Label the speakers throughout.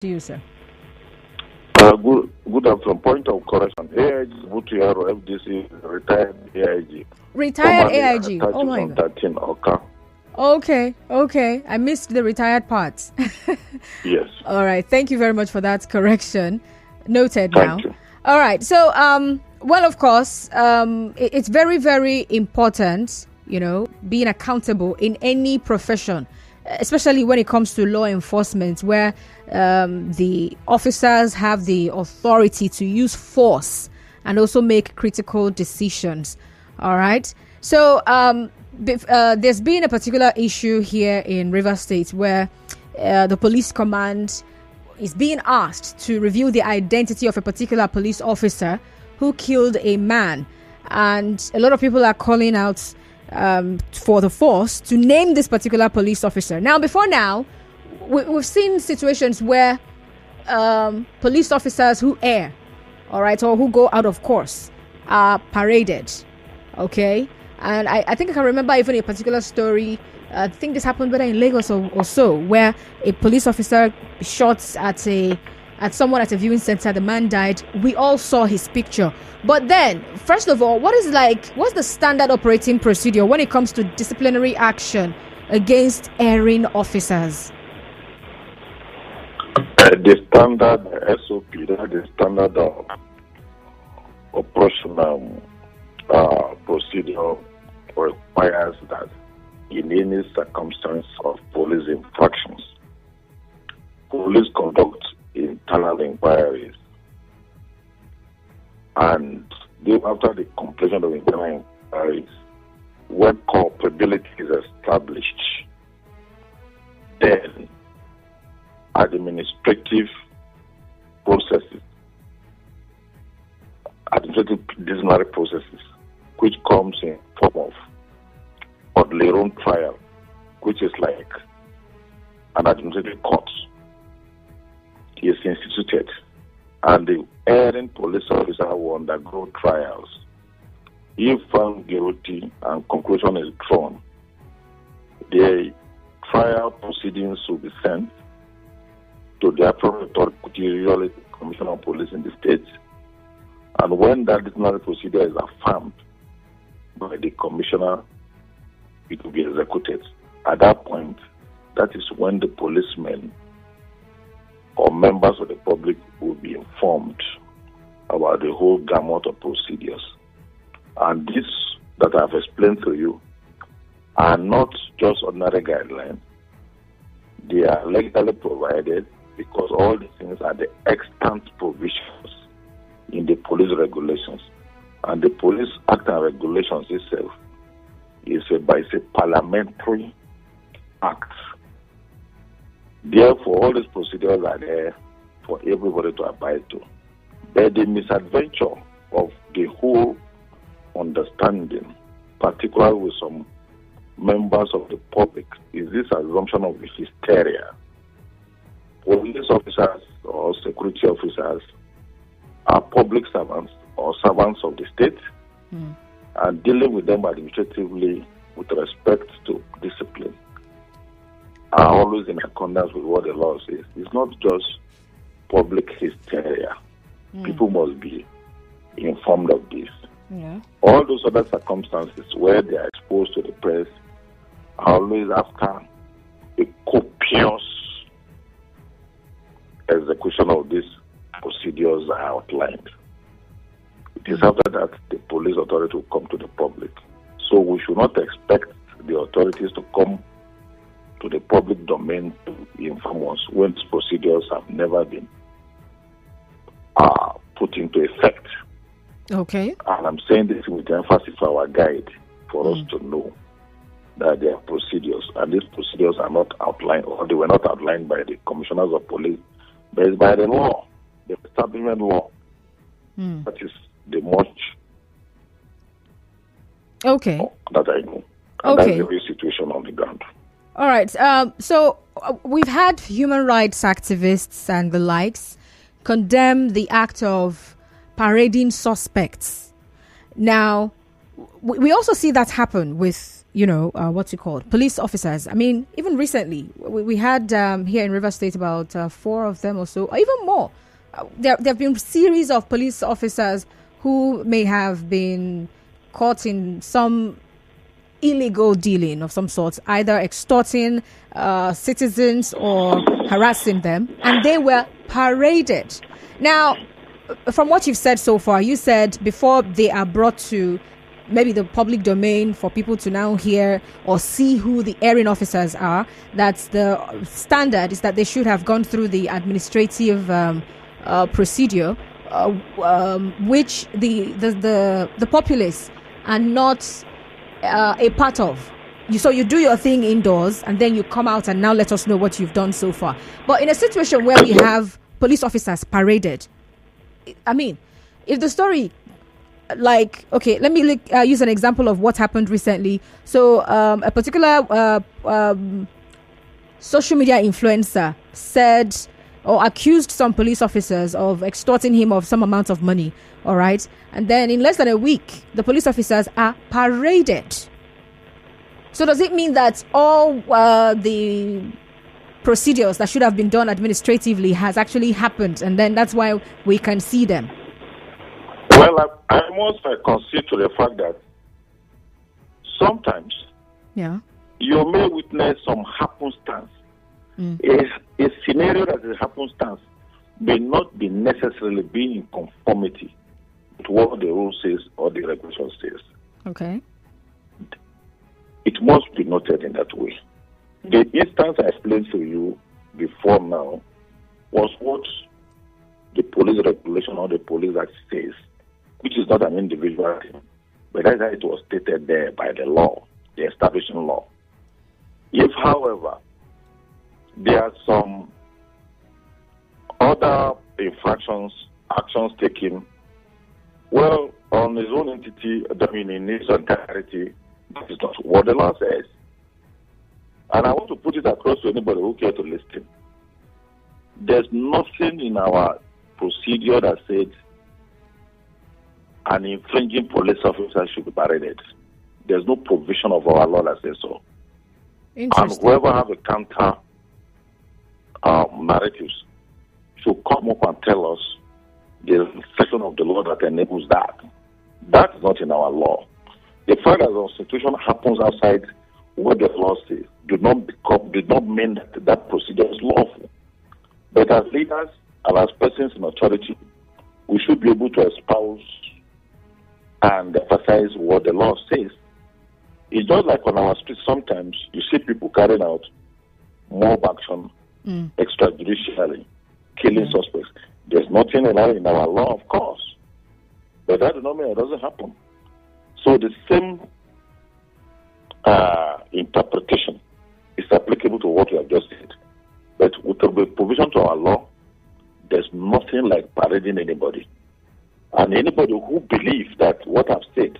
Speaker 1: To you, sir.
Speaker 2: Good afternoon. Point of correction. AIG Abutu Yaro FDC retired AIG.
Speaker 1: Retired AIG. Oh my God.
Speaker 2: 13 Awka.
Speaker 1: Okay. I missed the retired part.
Speaker 2: Yes.
Speaker 1: All right. Thank you very much for that correction. Noted now.
Speaker 2: Thank you.
Speaker 1: All right. So, well, of course, it's very, very important, being accountable in any profession, especially when it comes to law enforcement, where the officers have the authority to use force and also make critical decisions. All right. So there's been a particular issue here in Rivers State where the police command is being asked to reveal the identity of a particular police officer who killed a man. And a lot of people are calling out for the force to name this particular police officer. Now, before now, we've seen situations where police officers who err, all right, or who go out of course are paraded, okay? And I think I can remember even a particular story. I think this happened whether in Lagos or so, where a police officer shot at someone at a viewing center. The man died. We all saw his picture. But then, first of all, what's the standard operating procedure when it comes to disciplinary action against erring officers?
Speaker 2: The standard SOP, the standard operational procedure requires that in any circumstance of police infractions, police conduct internal inquiries, and after the completion of internal inquiries, when culpability is established, then administrative disciplinary processes, which comes in form of ordinary trial, which is like an administrative court, is instituted, and the erring police officer will undergo trials. If found guilty and conclusion is drawn, the trial proceedings will be sent to the appropriate authority, usually the Commissioner of Police in the state. And when that disciplinary procedure is affirmed by the commissioner, it will be executed. At that point, that is when the policemen or members of the public will be informed about the whole gamut of procedures. And this that I've explained to you are not just ordinary guidelines. They are legally provided because all these things are the extant provisions in the police regulations. And the Police Act and Regulations itself is a parliamentary act. Therefore, all these procedures are there for everybody to abide to. But the misadventure of the whole understanding, particularly with some members of the public, is this assumption of hysteria. Police officers or security officers are public servants or servants of the state, and dealing with them administratively with respect to discipline are always in accordance with what the law says. It's not just public hysteria. People must be informed of this.
Speaker 1: Yeah.
Speaker 2: All those other circumstances where they are exposed to the press are always after a copious execution of these procedures are outlined. It is after that the police authority will come to the public. So we should not expect the authorities to come to the public domain to inform us when these procedures have never been put into effect.
Speaker 1: Okay.
Speaker 2: And I'm saying this with emphasis for our guide, for us to know that there are procedures, and these procedures are not outlined, or they were not outlined by the commissioners of police, but it's by the law, the establishment law. That is the much that I know. And that's the real situation on the ground.
Speaker 1: All right. So we've had human rights activists and the likes condemn the act of parading suspects. Now, we also see that happen with what's it called? Police officers. I mean, even recently, we had here in River State about 4 of them or so, or even more. There have been series of police officers who may have been caught in some illegal dealing of some sort, either extorting citizens or harassing them, and they were paraded. Now, from what you've said so far, you said before they are brought to maybe the public domain for people to now hear or see who the erring officers are, that's the standard is that they should have gone through the administrative procedure, which the populace are not a part of. So you do your thing indoors and then you come out and now let us know what you've done so far. But in a situation where we have police officers paraded, I mean, if the story, like, okay, let me use an example of what happened recently. So a particular social media influencer said or accused some police officers of extorting him of some amount of money. All right. And then in less than a week, the police officers are paraded. So does it mean that all the procedures that should have been done administratively has actually happened, and then that's why we can see them?
Speaker 2: Well, I must concede to the fact that sometimes you may witness some happenstance. A scenario that is happenstance may not be necessarily being in conformity with what the rule says or the regulation says.
Speaker 1: Okay.
Speaker 2: It must be noted in that way. The instance I explained to you before now was what the police regulation or the police act says, which is not an individual thing, but that's how it was stated there by the law, the establishing law. If, however, there are some other infractions, actions taken, well, on his own entity, I mean, in its entirety, that is not what the law says. And I want to put it across to anybody who cares to listen. There's nothing in our procedure that says an infringing police officer should be paraded. There's no provision of our law that says so. And whoever have a counter narratives should come up and tell us the section of the law that enables that. That is not in our law. The fact that the institution happens outside what the law says did not mean that that procedure is lawful. But as leaders and as persons in authority, we should be able to espouse and emphasize what the law says. It's just like on our streets, sometimes you see people carrying out mob action extrajudicially, killing suspects. There's nothing allowed in our law, of course. But that does not mean it doesn't happen. So the same interpretation is applicable to what you have just said. But with the provision to our law, there's nothing like parading anybody. And anybody who believes that what I've said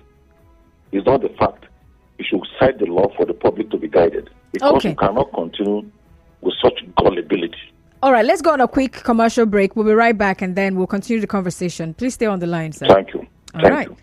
Speaker 2: is not the fact, you should cite the law for the public to be guided. Because you cannot continue with such gullibility.
Speaker 1: All right, let's go on a quick commercial break. We'll be right back and then we'll continue the conversation. Please stay on the line, sir.
Speaker 2: Thank you.
Speaker 1: All right.
Speaker 2: You.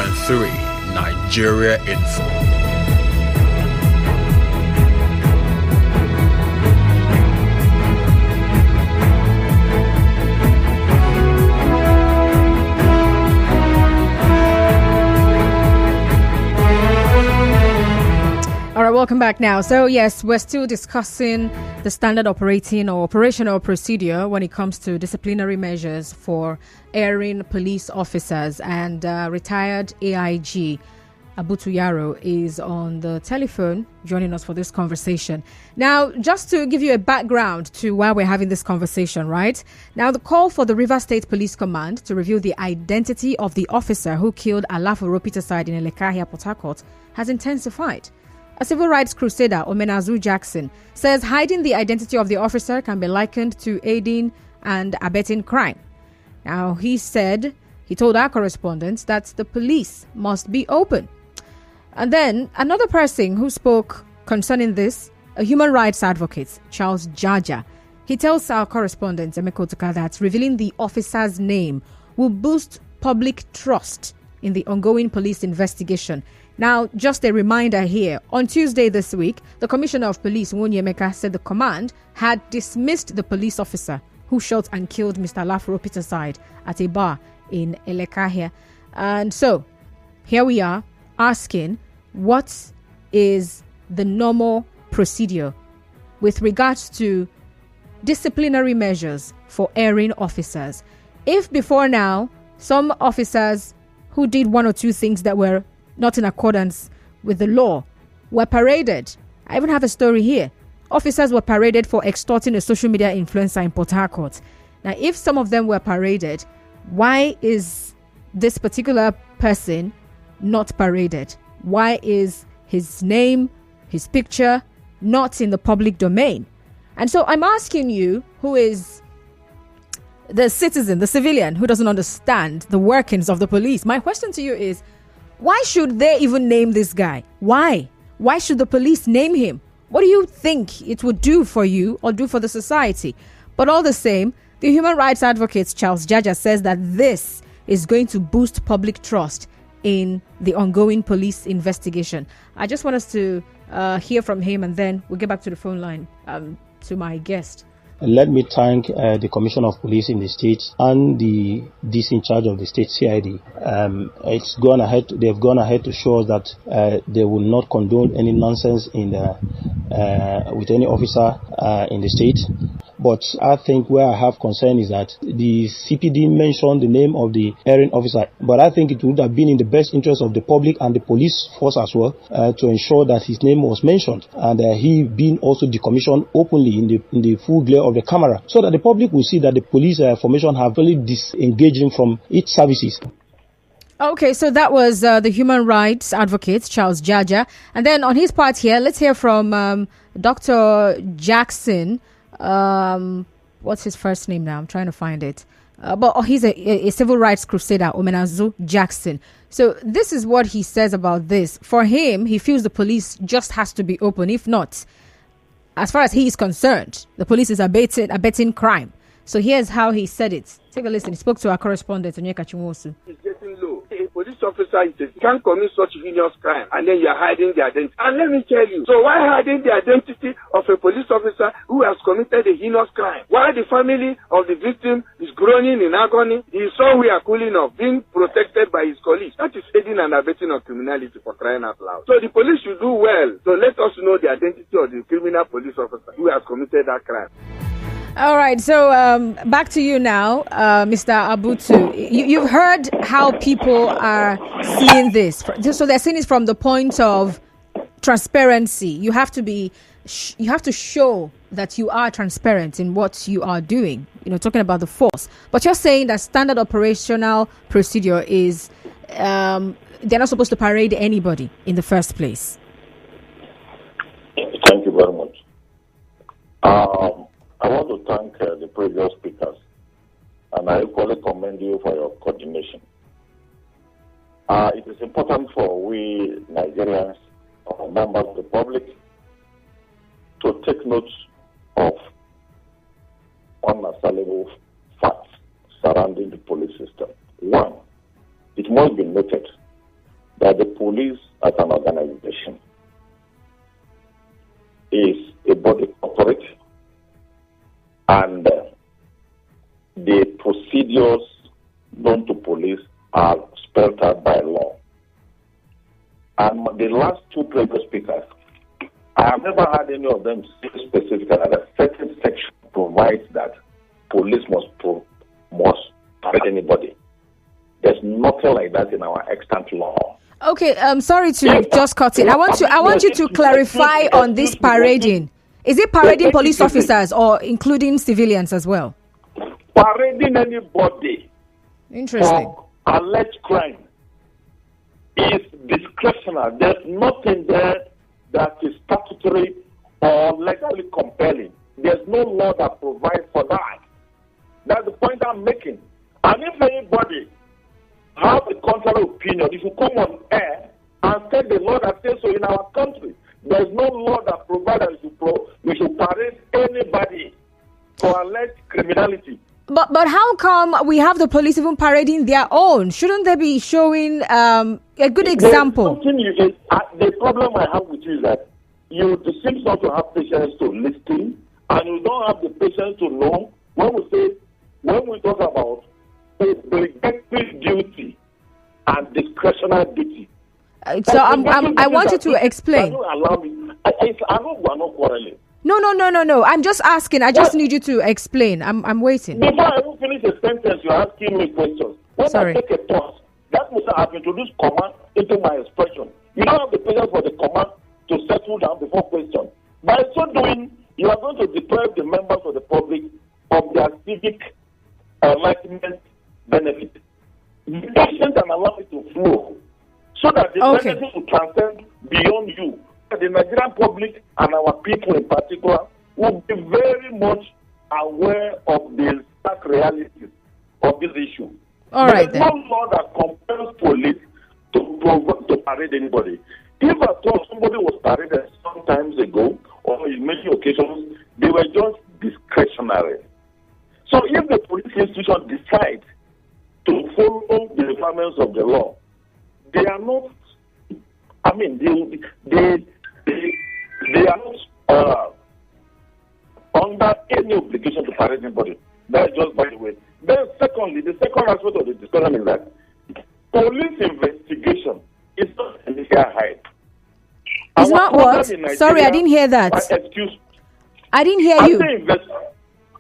Speaker 3: 101.3 Nigeria Info.
Speaker 1: All right, welcome back now. So yes, we're still discussing the standard operating or operational procedure when it comes to disciplinary measures for erring police officers, and retired AIG Abutu Yaro is on the telephone joining us for this conversation. Now, just to give you a background to why we're having this conversation, right? Now, the call for the Rivers State Police Command to reveal the identity of the officer who killed Alafo Ropitaside in Elekahia, Port Harcourt, has intensified. A civil rights crusader, Omenazu Jackson, says hiding the identity of the officer can be likened to aiding and abetting crime. Now, he told our correspondents that the police must be open. And then another person who spoke concerning this, a human rights advocate, Charles Jaja, he tells our correspondent, Emeko Tuka, that revealing the officer's name will boost public trust in the ongoing police investigation. Now, just a reminder here, on Tuesday this week, the Commissioner of Police, Nwonyemeka, said the command had dismissed the police officer who shot and killed Mr. Alafo Ropitaside at a bar in Elekahia. And so, here we are asking, what is the normal procedure with regards to disciplinary measures for erring officers? If before now, some officers who did one or two things that were not in accordance with the law were paraded. I even have a story here. Officers were paraded for extorting a social media influencer in Port Harcourt. Now, if some of them were paraded, why is this particular person not paraded? Why is his name, his picture not in the public domain? And so I'm asking you, who is the citizen, the civilian who doesn't understand the workings of the police, my question to you is, why should they even name this guy? Why? Why should the police name him? What do you think it would do for you or do for the society? But all the same, the human rights advocate Charles Jaja says that this is going to boost public trust in the ongoing police investigation. I just want us to hear from him, and then we'll get back to the phone line to my guest.
Speaker 4: Let me thank the Commissioner of Police in the state and the DC in charge of the state CID. They've gone ahead to show us that they will not condone any nonsense with any officer in the state. But I think where I have concern is that the CPD mentioned the name of the erring officer, but I think it would have been in the best interest of the public and the police force as well to ensure that his name was mentioned, and he being also decommissioned openly in the full glare of the camera, so that the public will see that the police formation have really disengaged from its services.
Speaker 1: Okay, so that was the human rights advocate, Charles Jaja. And then on his part here, let's hear from Dr. Jackson. What's his first name now? I'm trying to find it. But he's a civil rights crusader, Omenazu Jackson. So this is what he says about this. For him, he feels the police just has to be open. If not, as far as he is concerned, the police is abetting crime. So here's how he said it. Take a listen. He spoke to our correspondent, Onyeka Chimosu.
Speaker 5: It's getting low. A police officer can't commit such heinous crime, and then you're hiding the identity. And let me tell you, so why hiding the identity of a police officer who has committed a heinous crime? Why the family of the victim is groaning in agony? He is somewhere cooling off, being protected by his colleagues. That is aiding and abetting of criminality, for crying out loud. So the police should do well to let us know the identity of the criminal police officer who has committed that crime.
Speaker 1: All right, so back to you now, Mr. Abutu. You've heard how people are seeing this. So they're seeing it from the point of transparency. You have to show that you are transparent in what you are doing. Talking about the force. But you're saying that standard operational procedure is they're not supposed to parade anybody in the first place.
Speaker 2: Thank you very much. I want to thank the previous speakers, and I equally commend you for your coordination. It is important for we Nigerians, or members of the public, to take note of unassailable facts surrounding the police system. One, it must be noted that the police as an organization is a body corporate, and the procedures known to police are spelled out by law. And the last two previous speakers, I have never heard any of them say specifically that a certain section provides that police must target anybody. There's nothing like that in our extant law.
Speaker 1: Okay, sorry to just cut in. I want you to clarify on this parading. Is it parading police officers or including civilians as well?
Speaker 2: Parading anybody
Speaker 1: Interesting.
Speaker 2: for alleged crime is discretionary. There's nothing there that is statutory or legally compelling. There's no law that provides for that. That's the point I'm making. And if anybody has a contrary opinion, if you come on air and say the law that says so in our country, there's no law that provides that we should parade anybody for alleged criminality.
Speaker 1: But how come we have the police even parading their own? Shouldn't they be showing a good example?
Speaker 2: The problem I have with you is that you seem not to have patience to listen, and you don't have the patience to know when we talk about obligatory duty and discretionary duty.
Speaker 1: So I want you to explain.
Speaker 2: Don't allow me. I know we are not quarreling.
Speaker 1: No. I'm just asking. I just need you to explain. I'm waiting.
Speaker 2: Before I even finish a sentence, you're asking me questions. When
Speaker 1: Sorry.
Speaker 2: I take a pause, that means I have introduced command into my expression. You don't have the patience for the command to settle down before question. By so doing, you are going to deprive the members of the public of their civic enlightenment benefit. Be patient and allow it to flow, so that the benefit will transcend beyond you. The Nigerian public and our people in particular will be very much aware of the stark realities of this issue.
Speaker 1: All right,
Speaker 2: There's no law that compels police to parade anybody. If I thought somebody was paraded some times ago, or in many occasions, they were just discretionary. So if the police institution decides to follow the requirements of the law, they are not, they are not under any obligation to parade anybody. That's just by the way. Then secondly, the second aspect of the discussion is that police investigation is not an initial hype.
Speaker 1: It's not what? Sorry, I didn't hear that.
Speaker 2: Excuse.
Speaker 1: I didn't hear you.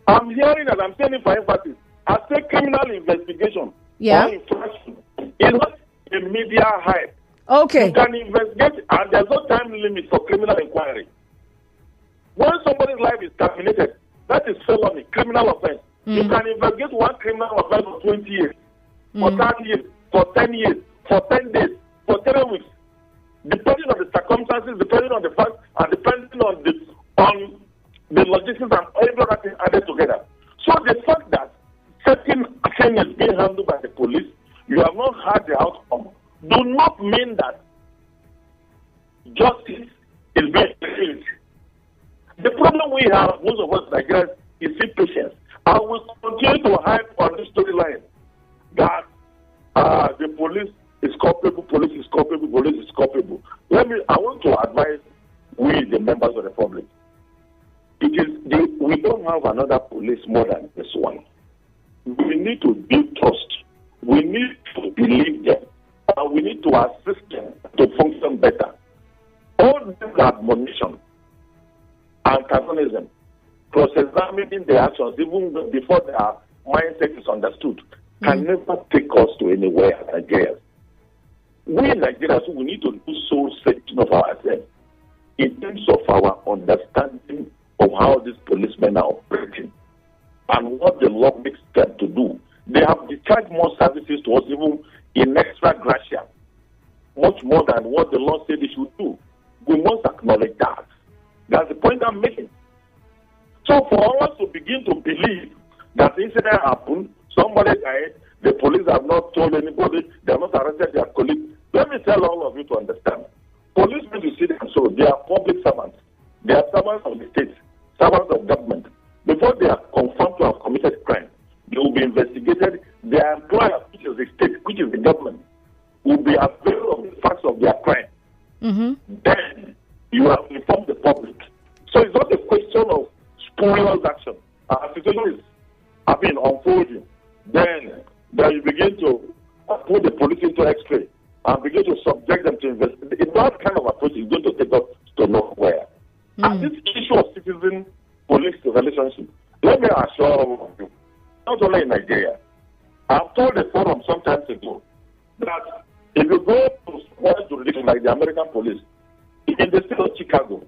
Speaker 2: I'm hearing that. I'm saying it for emphasis. I say criminal investigation.
Speaker 1: Yeah.
Speaker 2: Or infraction is not a media hype.
Speaker 1: Okay.
Speaker 2: You can investigate, and there's no time limit for criminal inquiry. When somebody's life is terminated, that is felony, criminal offense. You can investigate one criminal offense for 20 years, for 30 years, for 10 years, for 10 days, for 3 weeks, depending on the circumstances, depending on the facts, and depending on the logistics and every other thing added together. So the fact that certain thing is being handled by the police, you have not had the outcome, do not mean that justice is being fulfilled. The problem we have, most of us Nigerians, is impatience. I will continue to hype on this storyline that the police is culpable, police is culpable, police is culpable. I want to advise we, the members of the public. We don't have another police more than this one. We need to build trust. We need to believe them. And we need to assist them to function better. All this admonition, antagonism, cross-examining their actions even before their mindset is understood, can never take us to anywhere as Nigerians. We Nigerians, we need to do soul searching of ourselves in terms of our understanding of how these policemen are operating and what the law makes them to do. They have discharged more services to us even in extra gratia, much more than what the law said they should do. We must acknowledge that. That's the point I'm making. So for us to begin to believe that the incident happened, somebody died, the police have not told anybody, they have not arrested their colleague. Let me tell all of you to understand. Policemen, you see them so, they are public servants. They are servants of the state, servants of government. Before they are confirmed to have committed crime, they will be investigated. Their employer, which is the state, which is the government, will be aware of the fact you have informed the public. So it's not a question of spurious action. Situation is unfolding. Then you begin to put the police into X-ray and begin to subject them to investigation. That kind of approach is going to take us to nowhere. And this issue of citizen-police relationship, let me assure all of you, not only in Nigeria, I've told the forum some time ago that if you go to one jurisdiction like the American police, in the state of Chicago,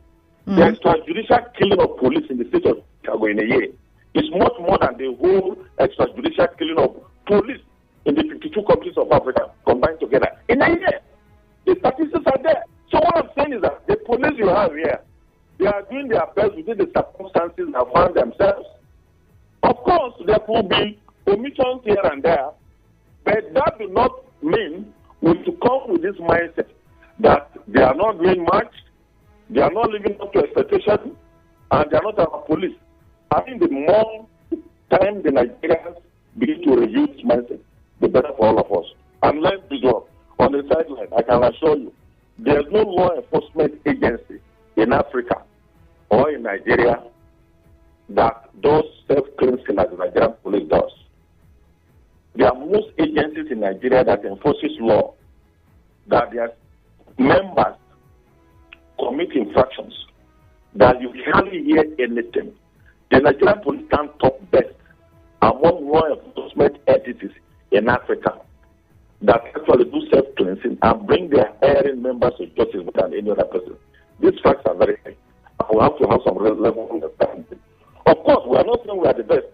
Speaker 2: the extrajudicial killing of police in the state of Chicago in a year is much more than the whole extrajudicial killing of police in the 52 countries of Africa combined together. In a year, the statistics are there. So what I'm saying is that the police you have here, they are doing their best within the circumstances they found themselves. Of course, there could be omissions here and there, but that does not mean we should come with this mindset that they are not doing much, they are not living up to expectation, and they are not our police. I think the more time the Nigerians begin to review this mindset, the better for all of us. And let's be sure, on the sideline, I can assure you, there is no law enforcement agency in Africa or in Nigeria that does self-cleansing as the Nigerian police does. There are most agencies in Nigeria that enforces law, that their members commit infractions, that you hardly hear anything. The Nigerian police can top best among law enforcement entities in Africa that actually do self-cleansing and bring their erring members to justice without any other person. These facts are very high. We have to have some level of understanding. Of course, we are not saying we are the best,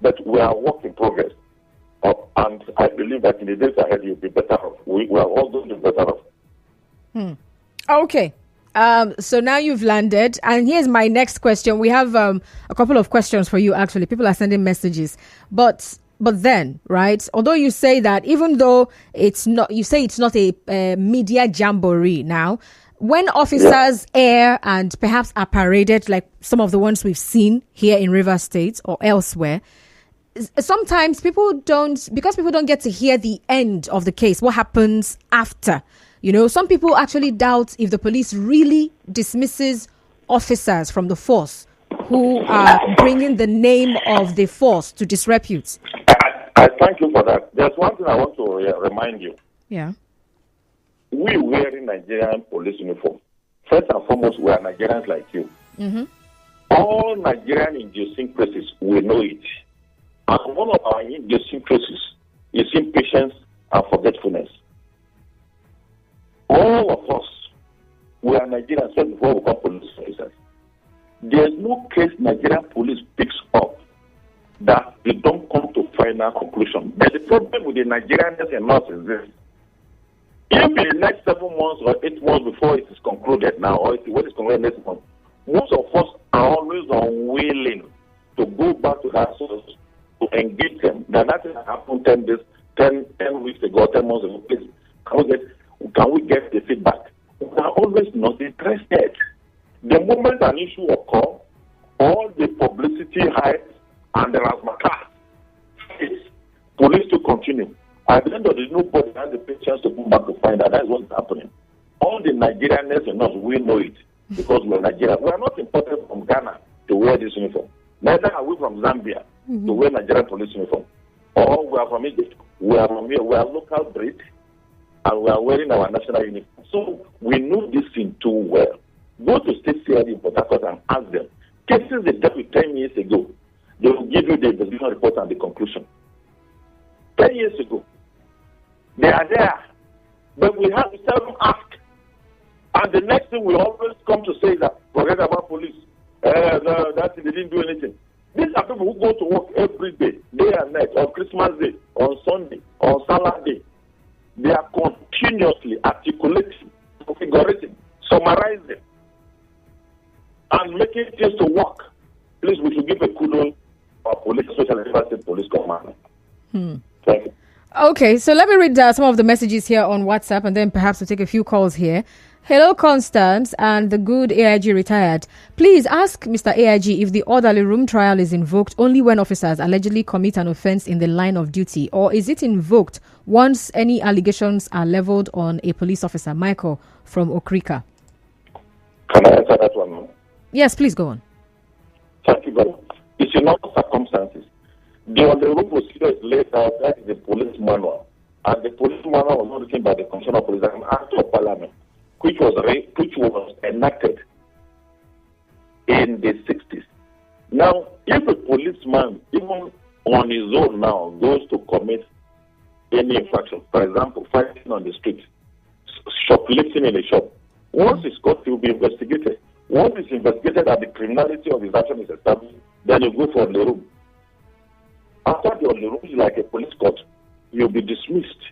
Speaker 2: but we are a work in progress. And I believe that in the days ahead, you'll be better off. We are all going to be better off.
Speaker 1: Okay. So now you've landed. And here's my next question. We have a couple of questions for you, actually. People are sending messages. But then, right, although you say that even though it's not, you say it's not a media jamboree now, when officers err and perhaps are paraded like some of the ones we've seen here in Rivers State or elsewhere, sometimes people don't get to hear the end of the case, what happens after. You know, some people actually doubt if the police really dismisses officers from the force who are bringing the name of the force to disrepute.
Speaker 2: I thank you for that. There's one thing I want to remind you.
Speaker 1: Yeah.
Speaker 2: We wearing Nigerian police uniform. First and foremost, we are Nigerians like you. Mm-hmm. All Nigerian idiosyncrasies, we know it. And one of our idiosyncrasies is impatience and forgetfulness. All of us, we are Nigerians before we become police officers. There's no case Nigerian police picks up that they don't come to final conclusion. But the problem with the Nigerians and us is this. If in the next 7 months or 8 months before it is concluded now, or when it's concluded next month, most of us are always unwilling to go back to that source to engage them. That nothing happened 10 weeks ago, 10 months ago. Please, can we get the feedback? We are always not interested. The moment an issue occurs, all the publicity hides and the razzmatazz, police to continue. At the end of the day, nobody has the patience to go back to find out that's what's happening. All the Nigerians and us, we know it because we're Nigerian. We are not imported from Ghana to wear this uniform. Neither are we from Zambia to wear Nigerian police uniform. Or we are from Egypt. We are from here. We are local breed and we are wearing our national uniform. So we know this thing too well. Go to State CID in Port Harcourt and ask them. Cases they dealt with 10 years ago, they will give you the investigation report and the conclusion. 10 years ago. They are there. But we have to tell them ask. And the next thing we always come to say that, forget about police. No, they didn't do anything. These are people who go to work every day and night, on Christmas Day, on Sunday, on Saturday. They are continuously articulating, configuring, summarizing, and making things to work. Please, we should give a kudos to our police, especially the State Police Commander. Thank you.
Speaker 1: Okay, so let me read some of the messages here on WhatsApp and then perhaps we'll take a few calls here. Hello, Constance and the good AIG retired. Please ask Mr. AIG if the orderly room trial is invoked only when officers allegedly commit an offense in the line of duty, or is it invoked once any allegations are leveled on a police officer? Michael from Okrika.
Speaker 2: Can I answer that one now?
Speaker 1: Yes, please go on.
Speaker 2: Thank you very much. It's in all circumstances. The on-the-road procedure is laid out, that is the police manual. And the police manual was not written by the Commissioner of Police, an act of parliament, which was enacted in the 60s. Now, if a policeman, even on his own now, goes to commit any infraction, for example, fighting on the street, shoplifting in a shop, once he's caught, he will be investigated. Once it's investigated and the criminality of his action is established, then you go for the room. After the room is like a police court, you'll be dismissed.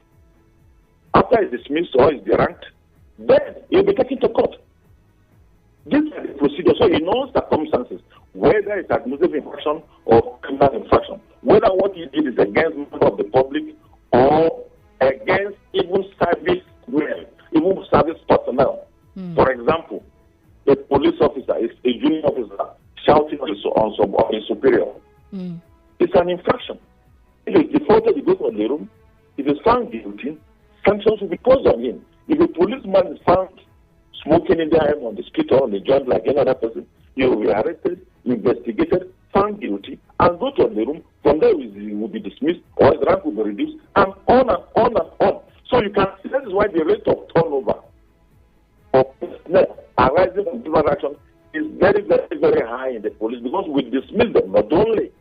Speaker 2: After he's dismissed or he's deranked, then he'll be taken to court. This is the procedure. So in all circumstances, whether it's administrative infraction or criminal infraction, whether what he did is against members of the public or against even service women, even service personnel. For example, a police officer is a junior officer shouting on his superior. It's an infraction. If he's defaulted, he goes to the room. If he's found guilty, sanctions will be posed on him. If a policeman is found smoking in the air on the street or on the joint like any other person, he will be arrested, investigated, found guilty, and go to the room. From there, he will be dismissed, or his rank will be reduced, and on and on and on. So you can see that is why the rate of turnover of personnel arising from criminal action is very, very, very high in the police, because we dismiss them not only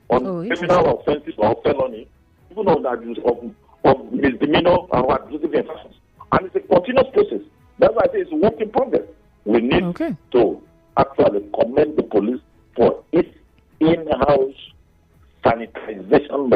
Speaker 2: on criminal offenses or felony, even on abuse of misdemeanor or administrative infractions. And it's a continuous process. That's why I say it's a work in progress. We need to actually commend the police for its in-house sanitization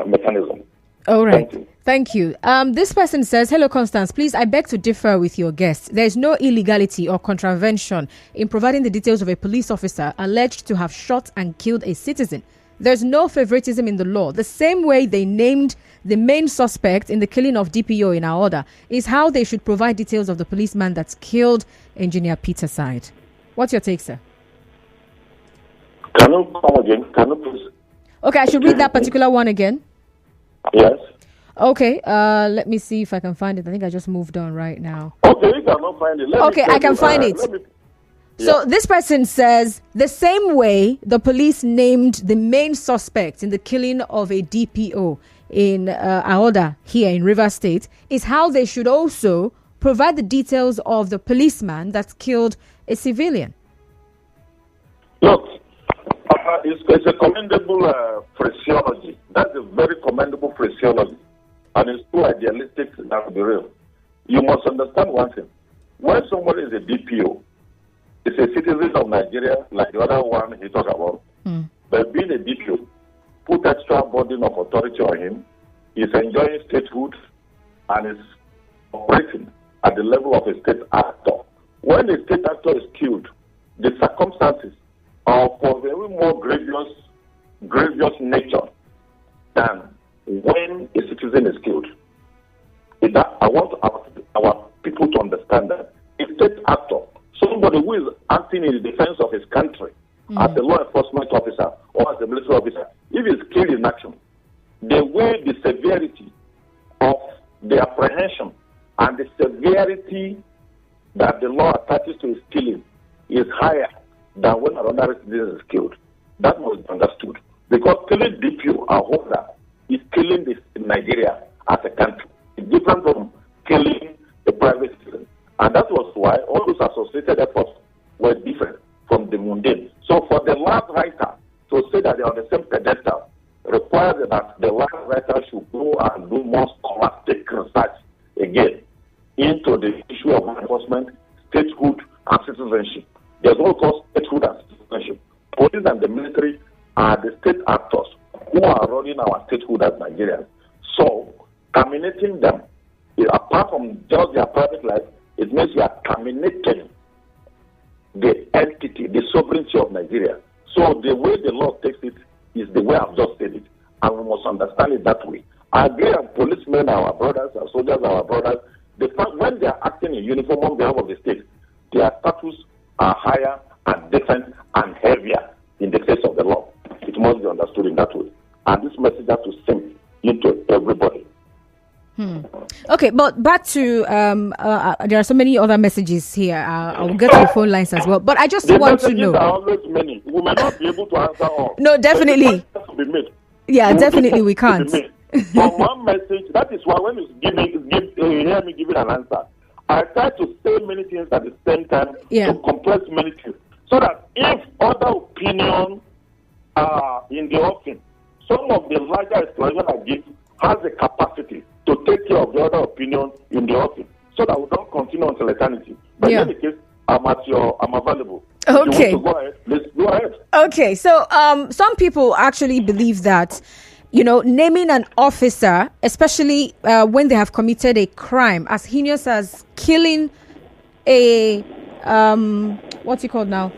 Speaker 2: mechanism.
Speaker 1: All right. Thank you. This person says, hello, Constance. Please, I beg to differ with your guest. There is no illegality or contravention in providing the details of a police officer alleged to have shot and killed a citizen. There's no favoritism in the law. The same way they named the main suspect in the killing of DPO in our order is how they should provide details of the policeman that's killed Engineer Peter Side. What's your take, sir?
Speaker 2: Can you come again? Can you please?
Speaker 1: Okay, I should read that particular one again.
Speaker 2: Yes.
Speaker 1: Okay, let me see if I can find it. I think I just moved on right now.
Speaker 2: Okay, you cannot find it.
Speaker 1: Okay, I can find it. So this person says, the same way the police named the main suspect in the killing of a DPO in Aoda here in Rivers State is how they should also provide the details of the policeman that's killed a civilian.
Speaker 2: Look, it's a commendable phraseology. That's a very commendable phraseology. And it's too idealistic to be real. You must understand one thing. When somebody is a DPO, it's a citizen of Nigeria, like the other one he talked about. But being a DPO, put extra burden of authority on him. He's enjoying statehood and is operating at the level of a state actor. When a state actor is killed, the circumstances are for very more grievous nature than when a citizen is killed. I want our people to understand that a state actor, somebody who is acting in the defense of his country as a law enforcement officer or as a military officer, if he's killed in action, the way the severity of the apprehension and the severity that the law attaches to his killing is higher than when another citizen is killed. That must be understood. Because killing DPO or holder is killing Nigeria as a country. It's different from killing a private citizen. And that was why all those associated efforts were different from the mundane. So for the last writer to say that they are on the same pedestal requires that the last writer should go and do more scholastic research again into the issue of law enforcement, statehood, and citizenship. There's what we call statehood and citizenship. Police and the military are the state actors who are running our statehood as Nigerians. So terminating them, apart from just their private life, it means we are terminating the entity, the sovereignty of Nigeria. So the way the law takes it is the way I've just said it. And we must understand it that way. I agree, and policemen are our brothers, our soldiers are our brothers. The fact when they are acting in uniform on behalf of the state, their status are higher and different and heavier in the face of the law. It must be understood in that way. And this message has to sink into everybody.
Speaker 1: Okay, Okay, but back to there are so many other messages here. I'll get to the phone lines as well. But I just want to know.
Speaker 2: There are always many. We may not be able to answer all.
Speaker 1: No, definitely.
Speaker 2: To be made.
Speaker 1: Yeah, definitely we can't.
Speaker 2: From one message, that is why when you hear me giving an answer, I try to say many things at the same time to compress many things. So that if other opinions are in the offing, some of the larger explanation I give has the capacity to take care of the other opinion in the offing, so that we don't continue until eternity. But in any case, I'm available.
Speaker 1: Okay.
Speaker 2: If you want to go ahead, let's go ahead.
Speaker 1: Okay, so some people actually believe that, naming an officer, especially when they have committed a crime as heinous as killing a what's it called now?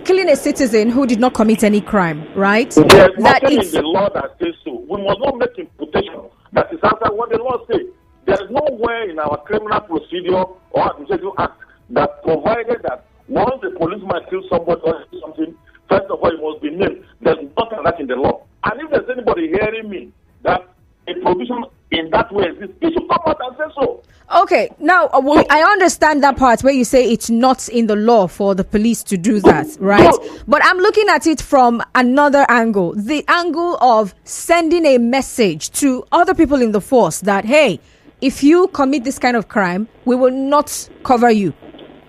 Speaker 1: Killing a citizen who did not commit any crime, right?
Speaker 2: There's nothing in the law that says so. We must not make imputation. That is after what the law says. There is nowhere in our criminal procedure or administrative act that provided that once the policeman kills somebody or something, first of all, it must be named. There's nothing like that in the law. And if there's anybody hearing me that a provision in that way exists, he should come out and say so.
Speaker 1: Okay, now I understand that part where you say it's not in the law for the police to do that, right? But I'm looking at it from another angle, the angle of sending a message to other people in the force that, hey, if you commit this kind of crime, we will not cover you.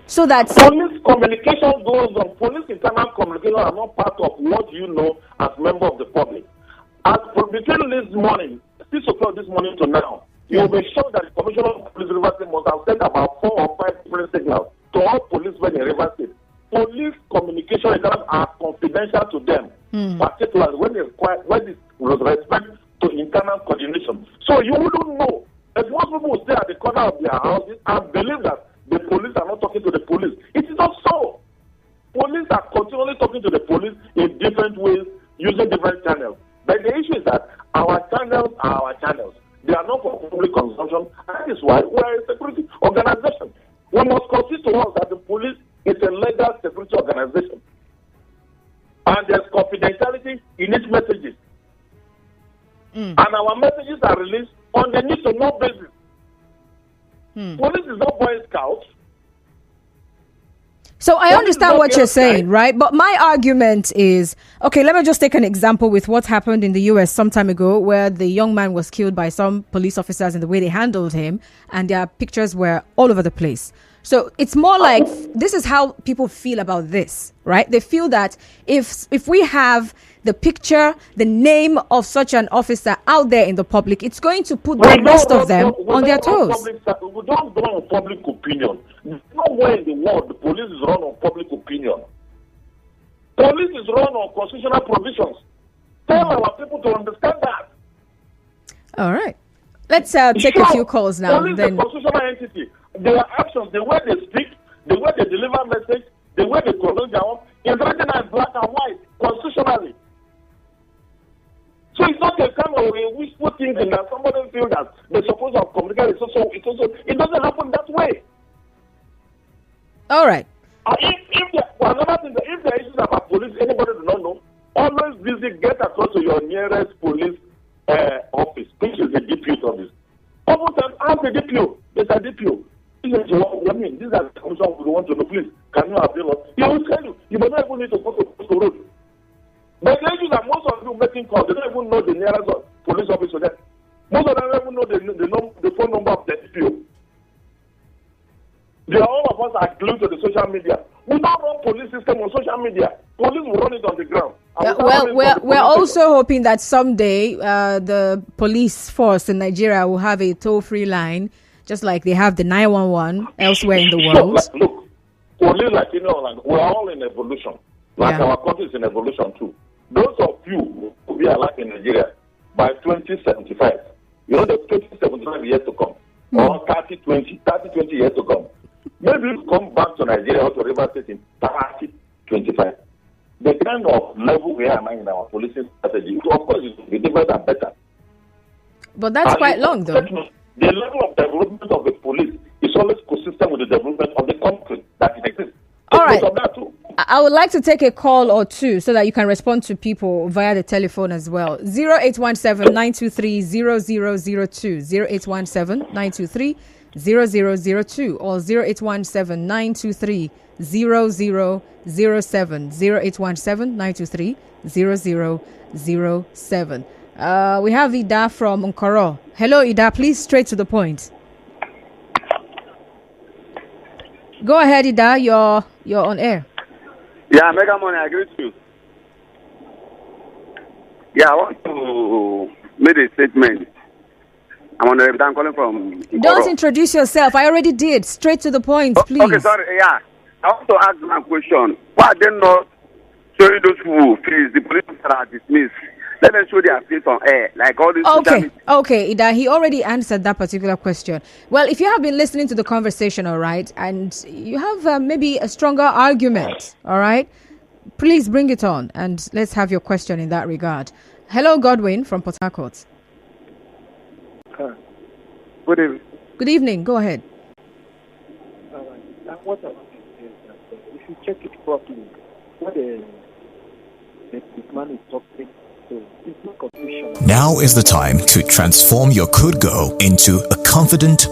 Speaker 1: So that
Speaker 2: police communication goes on. Police internal communication are not part of what you know as member of the public. As between this morning, 6 o'clock this morning to now, you will be sure that the Commissioner of Police River State must have sent about 4 or 5 different signals to all policemen in River State. Police communication are confidential to them, particularly when it's with respect to internal coordination. So you wouldn't know. If most people will stay at the corner of their houses and believe that the police are not talking to the police, it is not so. Police are continually talking to the police in different ways, using different channels. But the issue is that our channels are our channels. They are not for public consumption. That is why we are a security organization. We must consider to us that the police is a legal security organization. And there's confidentiality in its messages. And our messages are released on the need-to-know basis. Police is not Boy Scouts.
Speaker 1: So I understand what you're saying, right? But my argument is, okay, let me just take an example with what happened in the US some time ago, where the young man was killed by some police officers and the way they handled him, and their pictures were all over the place. So it's more like, this is how people feel about this, right? They feel that if we have the picture, the name of such an officer out there in the public, it's going to put the rest of them on their toes.
Speaker 2: We don't run on public opinion. There's nowhere in the world the police is run on public opinion. Police is run on constitutional provisions. Tell our people to understand that.
Speaker 1: All right. Let's take a few calls now.
Speaker 2: Police is a constitutional entity. Their actions, the way they speak, the way they deliver message, the way they conduct their own, is written as black and white, constitutionally. So it's not a kind of a wishful thinking that somebody feels that they're supposed to have communicated. It doesn't happen that way.
Speaker 1: All right.
Speaker 2: Another thing, if there are issues about police, anybody do not know, always visit, get across to your nearest police office, which is the DPO office. Oftentimes, ask the DPO, there's a DPO. These are the commission we want to know, please, can you avail us? He will tell you, you may not even need to go to the road. But the issue that most of you making calls, they don't even know the nearest police office for them. Most of them don't even know the phone number of the DPO. All of us are glued to the social media. We don't run police system on social media. Police will run it on the ground.
Speaker 1: We're also hoping that someday the police force in Nigeria will have a toll-free line, just like they have the 911 elsewhere in the world.
Speaker 2: Look, police, we're all in evolution. Our country is in evolution too. Those of you who will be alive in Nigeria by 2075, the 2075 years to come, or 30, 20 years to come, maybe you come back to Nigeria or to River State in 2025. The kind of level we are now in our policing strategy, of course, it will be different and better.
Speaker 1: But that's quite long, though.
Speaker 2: The level of development of the police is always consistent with the development of the country that it exists.
Speaker 1: All right. I would like to take a call or two so that you can respond to people via the telephone as well. 0817-923-0002, 0817-923-0002 or 0817-923-0007, 0817-923-0007. We have Ida from Nkoro. Hello, Ida. Please straight to the point. Go ahead, Ida. You're on air.
Speaker 6: Yeah, Mega Money, I agree with you. Yeah, I want to make a statement. I'm calling from Nkoro.
Speaker 1: Don't introduce yourself. I already did. Straight to the point, please.
Speaker 6: Okay, sorry. Yeah, I want to ask one question. Why are they not showing those who fees the police are dismissed? Let them show their face on air, like all this.
Speaker 1: Okay, Ida, he already answered that particular question. Well, if you have been listening to the conversation, all right, and you have maybe a stronger argument, all right, please bring it on and let's have your question in that regard. Hello, Godwin from Port Harcourt.
Speaker 7: Good evening.
Speaker 1: Good evening. Go ahead.
Speaker 7: What I want to say is that if you check it properly, what the man is talking.
Speaker 8: Now is the time to transform your could go into a confident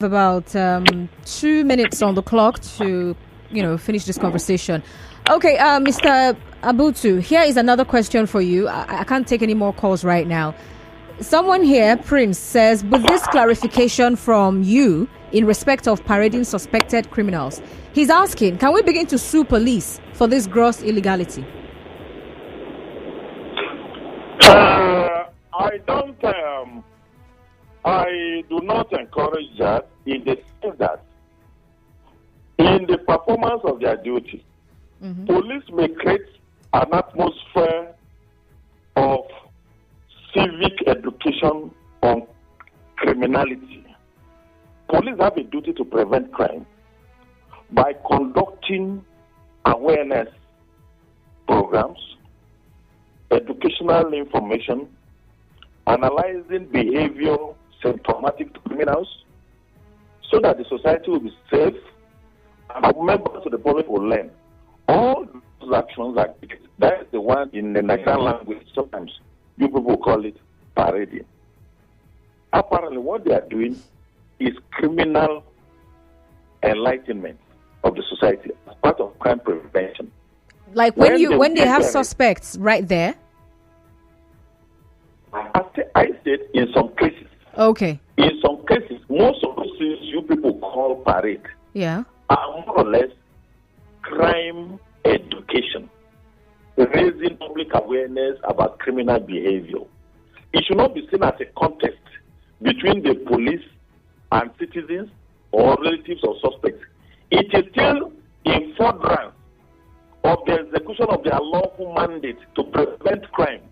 Speaker 1: About 2 minutes on the clock to finish this conversation. Okay, Mr. Abutu, here is another question for you. I can't take any more calls right now. Someone here, Prince, says, with this clarification from you in respect of parading suspected criminals, he's asking, can we begin to sue police for this gross illegality?
Speaker 2: I do not encourage that in the sense that in the performance of their duty, police may create an atmosphere of civic education on criminality. Police have a duty to prevent crime by conducting awareness programs, educational information, analyzing behavior symptomatic to criminals, so that the society will be safe and members of the public will learn. All those actions are that is the one in the Nigerian language, sometimes you people call it parading. Apparently, what they are doing is criminal enlightenment of the society as part of crime prevention.
Speaker 1: Like when they have suspects right there?
Speaker 2: I said in some cases.
Speaker 1: Okay.
Speaker 2: In some cases, most of those things you people call parade
Speaker 1: are
Speaker 2: more or less crime education, raising public awareness about criminal behavior. It should not be seen as a contest between the police and citizens or relatives of suspects. It is still in furtherance of the execution of their lawful mandate to prevent crime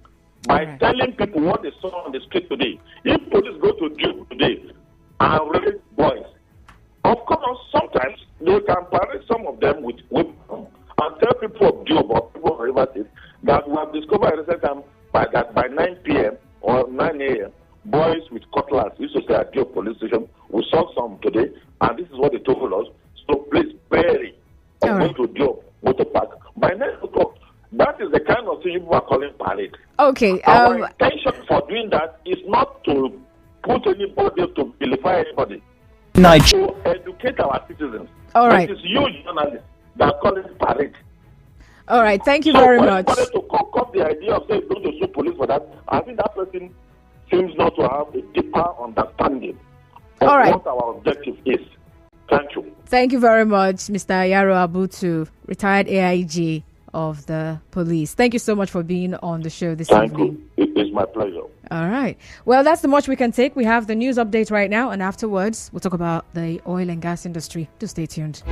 Speaker 2: by telling people what they saw on the street today. If police go to jail today and raise boys, of course, sometimes they can parade some of them with weapons and tell people of Job or people of River State that we have discovered a recent time by 9 p.m. or 9 a.m., boys with cutlass used to say at Job police station, we saw some today, and this is what they told us. So please bury or go to Job motor park by 9 o'clock. That is the kind of thing people are calling parade.
Speaker 1: Okay.
Speaker 2: Our intention for doing that is not to put anybody, to vilify anybody. To educate our citizens.
Speaker 1: All right.
Speaker 2: It is you journalists that call it parade.
Speaker 1: All right. Thank you very much.
Speaker 2: To concoct the idea of saying going to sue police for that, I think that person seems not to have a deeper understanding of what our objective is. Thank you.
Speaker 1: Thank you very much, Mr. Yaro Abutu, retired AIG of the police. Thank you so much for being on the show this evening.
Speaker 2: Thank you. It is my pleasure.
Speaker 1: All right. Well, that's the much we can take. We have the news update right now, and afterwards, we'll talk about the oil and gas industry. Do stay tuned.